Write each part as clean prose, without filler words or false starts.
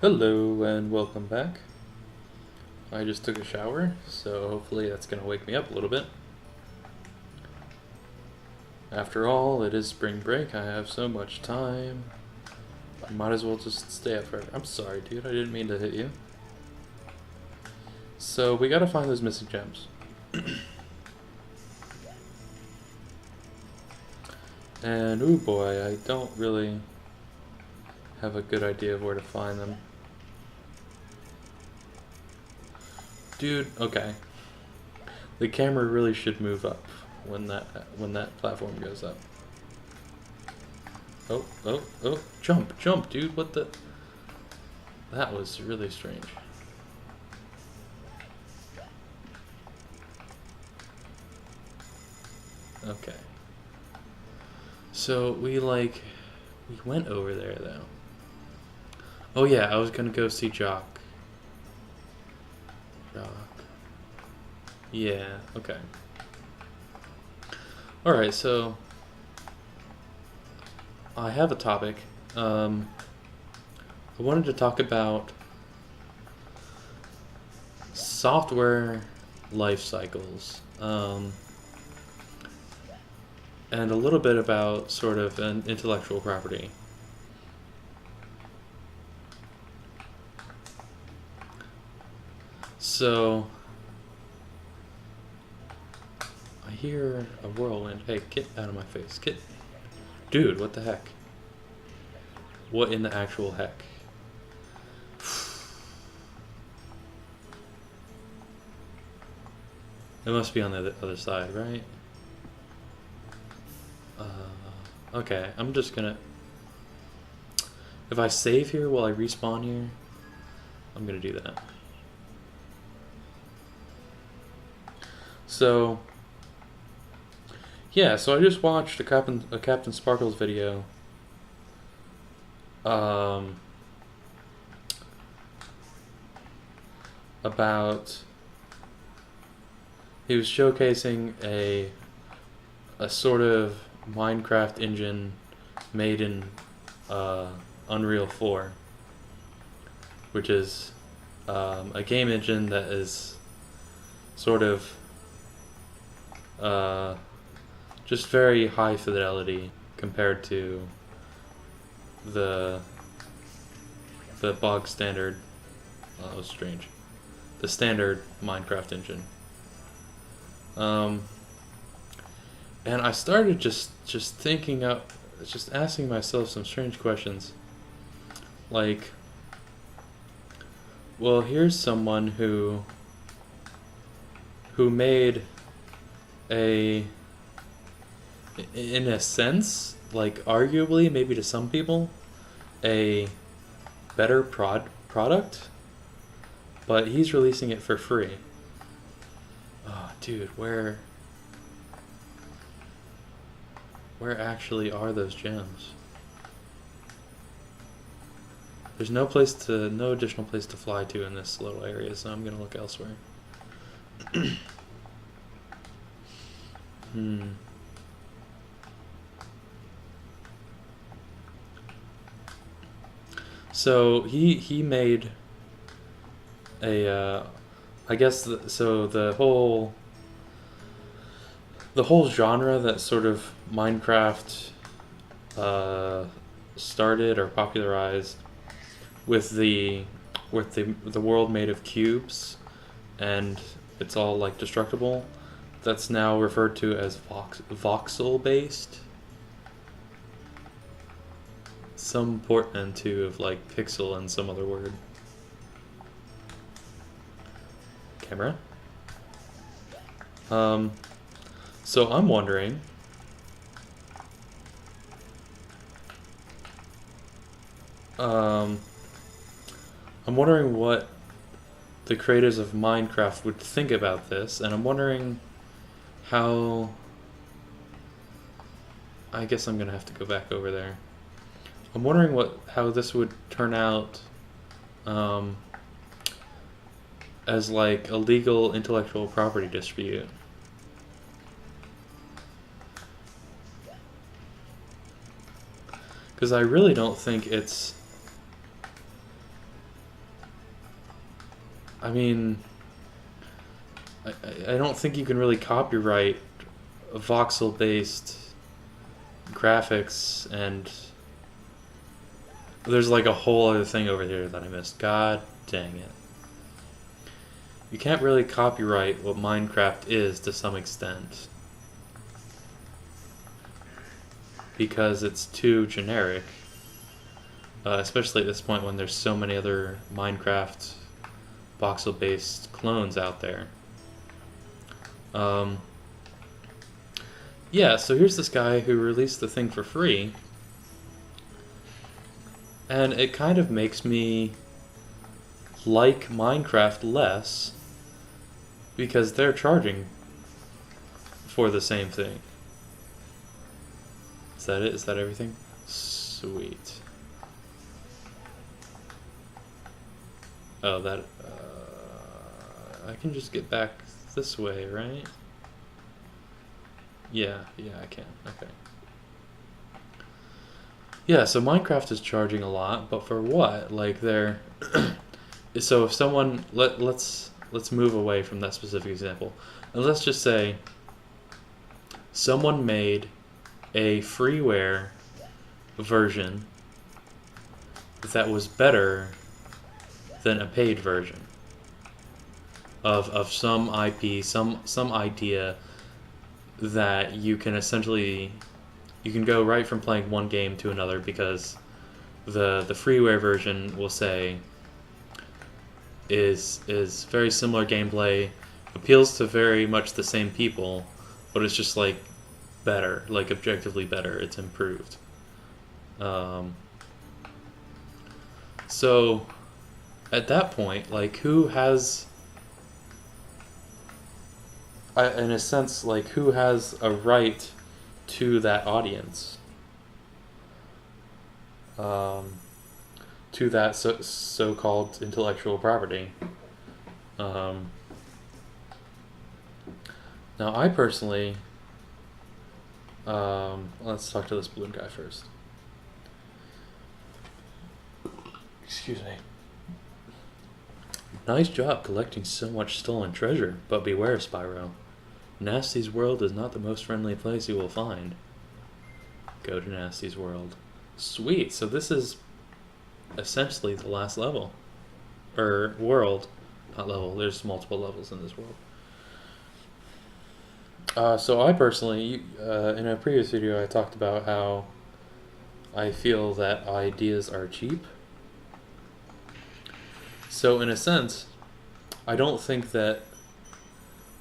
Hello and welcome back. I just took a shower, so hopefully that's going to wake me up a little bit. After all, it is spring break. I have so much time. I might as well just stay up forever. I'm sorry, dude. I didn't mean to hit you. So we got to find those missing gems. And ooh boy, I don't really have a good idea of where to find them. Dude, okay. The camera really should move up when that platform goes up. Oh, jump, dude, what the? That was really strange. Okay. So we went over there though. Oh yeah, I was gonna go see Jacques. Yeah, okay. Alright, so I have a topic. I wanted to talk about software life cycles. And a little bit about sort of an intellectual property. So I hear a whirlwind. Hey, get out of my face. Get. Dude, what the heck? What in the actual heck? It must be on the other side, right? Okay, I'm just gonna... If I save here, will I respawn here? I'm gonna do that. So... Yeah, so I just watched a Captain Sparkles video. About... He was showcasing a sort of Minecraft engine made in Unreal 4, which is a game engine that is sort of just very high fidelity compared to the bog standard. Oh, that was strange. The standard Minecraft engine. And I started just thinking up, just asking myself some strange questions. Like, well, here's someone who made in a sense, like arguably, maybe to some people, a better product, but he's releasing it for free. Oh, dude, where actually are those gems? There's no additional place to fly to in this little area, so I'm gonna look elsewhere. So he made a I guess the whole genre that sort of Minecraft started or popularized with the world made of cubes, and it's all like destructible. That's now referred to as voxel based. Some portmanteau of like pixel and some other word. Camera. So I'm wondering, what the creators of Minecraft would think about this, and I'm wondering how... I guess I'm gonna have to go back over there. I'm wondering how this would turn out as like a legal intellectual property dispute. Because I really don't think it's I mean, I don't think you can really copyright voxel-based graphics, and there's like a whole other thing over here that I missed. God dang it. You can't really copyright what Minecraft is to some extent, because it's too generic, especially at this point when there's so many other Minecraft voxel-based clones out there. Yeah, so here's this guy who released the thing for free, and it kind of makes me like Minecraft less, because they're charging for the same thing. Is that it? Is that everything? Sweet. Oh, that... I can just get back this way, right? Yeah, I can. Okay. Yeah, so Minecraft is charging a lot, but for what? Like, they're... So if someone... Let's move away from that specific example. And let's just say someone made a freeware version that was better than a paid version of some IP, some idea that you can essentially, you can go right from playing one game to another, because the freeware version will say is very similar gameplay, appeals to very much the same people, but it's just like better, like objectively better, it's improved. So at that point, like, who has, in a sense, like, who has a right to that audience? To that so-called intellectual property. Now, I personally, let's talk to this balloon guy first. Excuse me. Nice job collecting so much stolen treasure, but beware, Spyro. Gnasty's world is not the most friendly place you will find. Go to Gnasty's world. Sweet, so this is essentially the last level. Or world, not level, there's multiple levels in this world. So I personally, in a previous video I talked about how I feel that ideas are cheap. So in a sense, I don't think that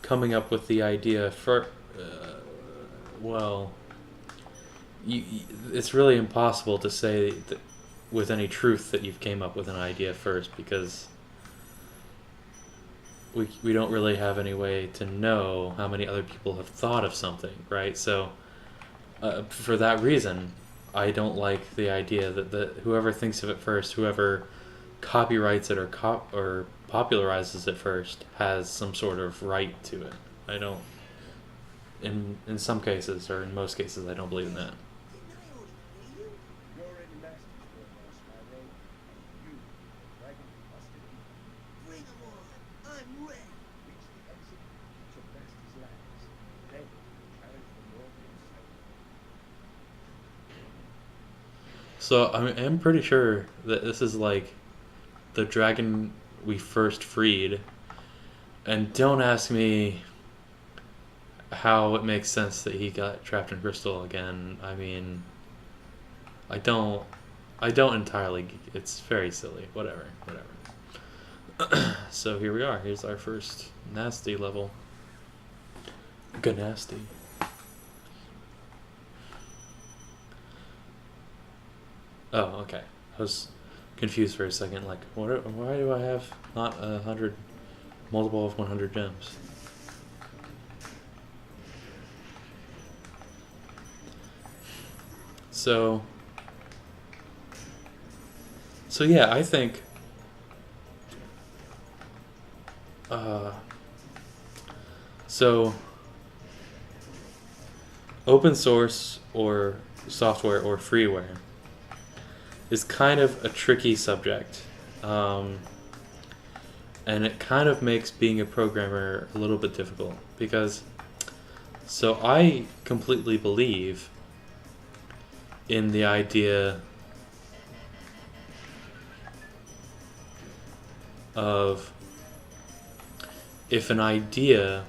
coming up with the idea for, well, it's really impossible to say that with any truth that you've came up with an idea first, because we don't really have any way to know how many other people have thought of something, right? So for that reason, I don't like the idea that whoever thinks of it first, whoever copyrights it or popularizes it first, has some sort of right to it. I don't, in some cases, or in most cases, I don't believe in that. So I'm pretty sure that this is like the dragon we first freed, and don't ask me how it makes sense that he got trapped in crystal again. I mean, I don't entirely. It's very silly. Whatever. So here we are. Here's our first Gnasty level. Gnasty. Oh, okay. I was confused for a second. Like, why do I have not 100, multiple of 100 gems? So yeah, I think so open source or software or freeware is kind of a tricky subject. And it kind of makes being a programmer a little bit difficult because so I completely believe in the idea of if an idea,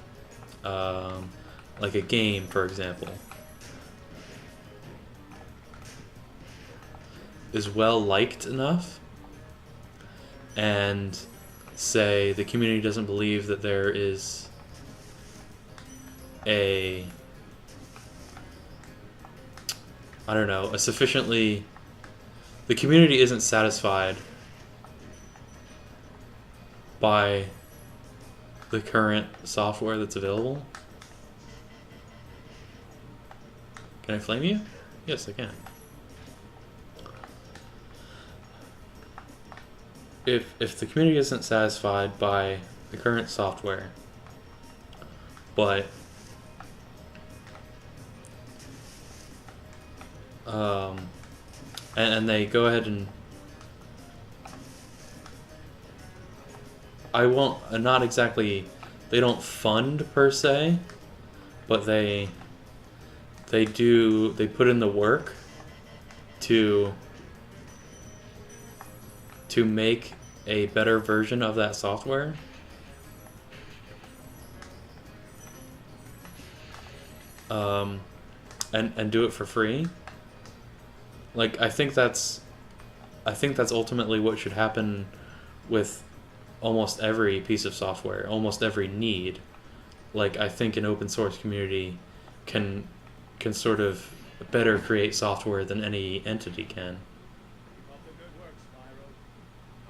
like a game, for example, is well liked enough, and say the community doesn't believe that there is a, I don't know, a sufficiently, the community isn't satisfied by the current software that's available. Can I flame you? Yes, I can. If the community isn't satisfied by the current software, but and they go ahead and I won't not exactly, they don't fund per se, but they put in the work to make a better version of that software. And do it for free. Like I think that's ultimately what should happen with almost every piece of software, almost every need. Like I think an open source community can sort of better create software than any entity can. Keep up the good work, Spyro.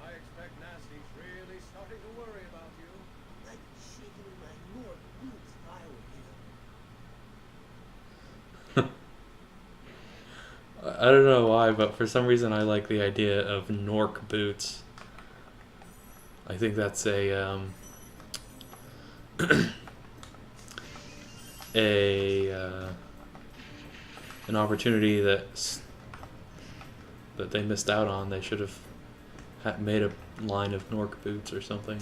I expect Gnasty's really starting to worry about you. I'd be shaking in my Gnorc boots if I were you. I don't know why, but for some reason I like the idea of Gnorc boots. I think that's a an opportunity that they missed out on. They should have made a line of Gnorc boots or something.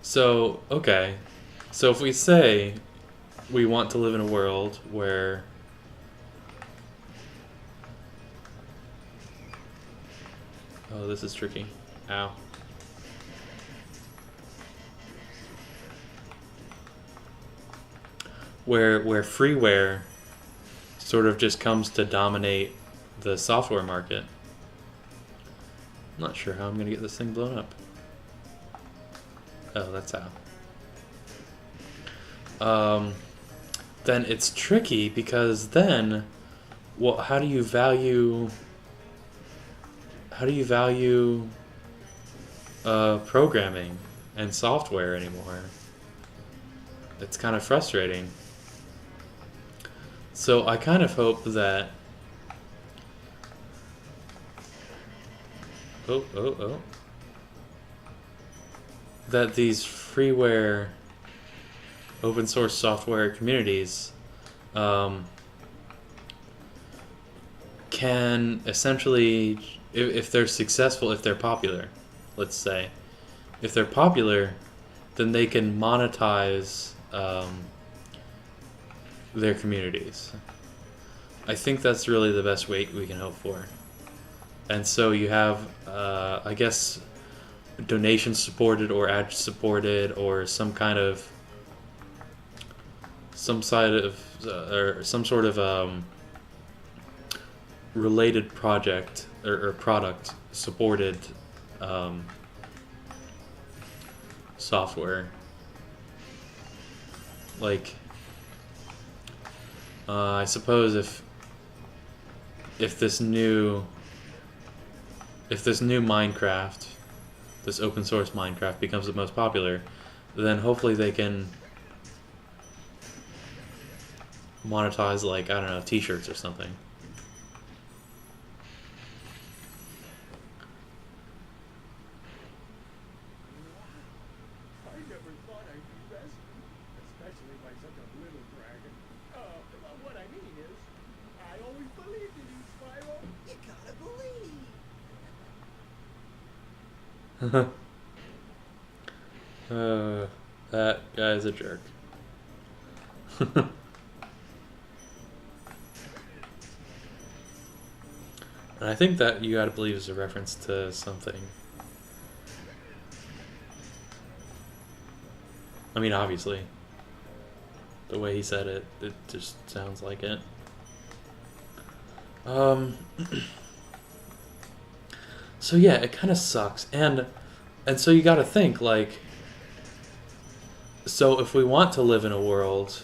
So, okay. So if we say we want to live in a world where oh, this is tricky. Ow. Where freeware sort of just comes to dominate the software market. I'm not sure how I'm gonna get this thing blown up. Oh, that's how. Then it's tricky because then, well, how do you value programming and software anymore? It's kind of frustrating. So I kind of hope that that these freeware open source software communities can essentially, if they're successful, if they're popular, let's say, if they're popular, then they can monetize their communities. I think that's really the best way we can hope for. And so you have, I guess, donation supported or ad supported or some sort of related project or product supported software. Like, I suppose if this new Minecraft, this open source Minecraft becomes the most popular, then hopefully they can monetize, like, I don't know, t-shirts or something. I never thought I'd be rescued, especially by such a little dragon. What I mean is, I always believed in you, Spyro. You gotta believe. That guy's a jerk. And I think that you gotta believe is a reference to something. I mean, obviously. The way he said it, it just sounds like it. So yeah, it kind of sucks. And so you gotta think, like, so if we want to live in a world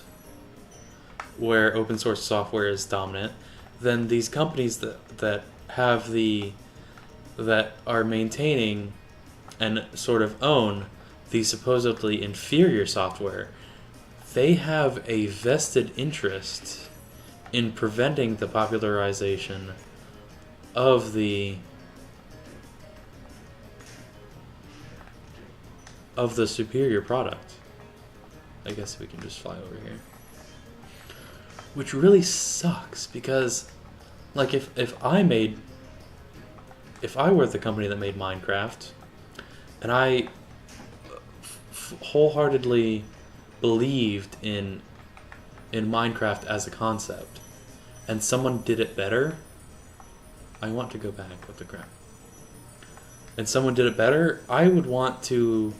where open source software is dominant, then these companies that have that are maintaining and sort of own the supposedly inferior software, they have a vested interest in preventing the popularization of the superior product. I guess we can just fly over here. Which really sucks, because like if I were the company that made Minecraft, and I wholeheartedly believed in Minecraft as a concept, and someone did it better, I want to go back with the crap. And someone did it better, I would want to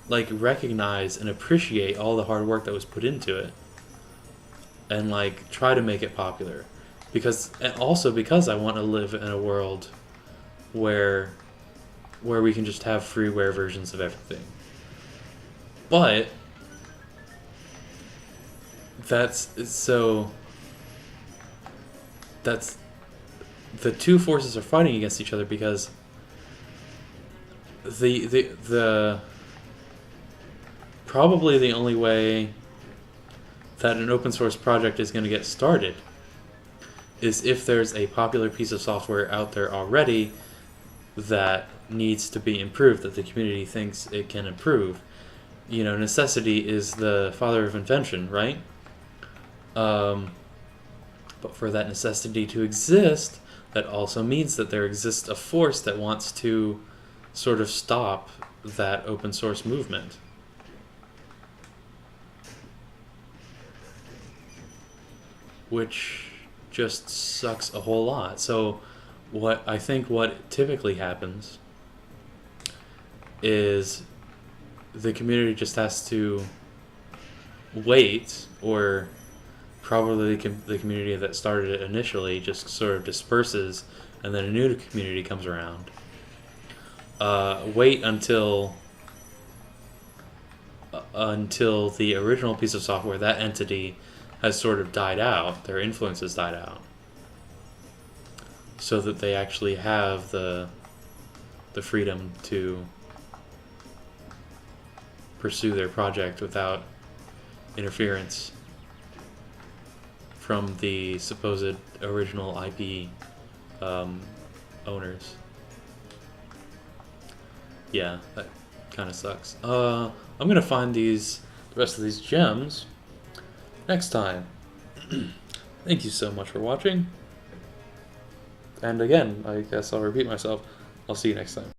like recognize and appreciate all the hard work that was put into it, and like try to make it popular, and also because I want to live in a world where we can just have freeware versions of everything. But that's the two forces are fighting against each other, because the probably the only way that an open source project is going to get started is if there's a popular piece of software out there already that needs to be improved, that the community thinks it can improve. You know, necessity is the father of invention, right? But for that necessity to exist, that also means that there exists a force that wants to sort of stop that open source movement. Which just sucks a whole lot. So what typically happens is the community just has to wait, or probably the community that started it initially just sort of disperses, and then a new community comes around. Wait until the original piece of software, that entity, has sort of died out, their influence has died out, so that they actually have the freedom to pursue their project without interference from the supposed original IP owners. Yeah, that kind of sucks. I'm gonna find the rest of these gems next time. Thank you so much for watching. And again, I guess I'll repeat myself. I'll see you next time.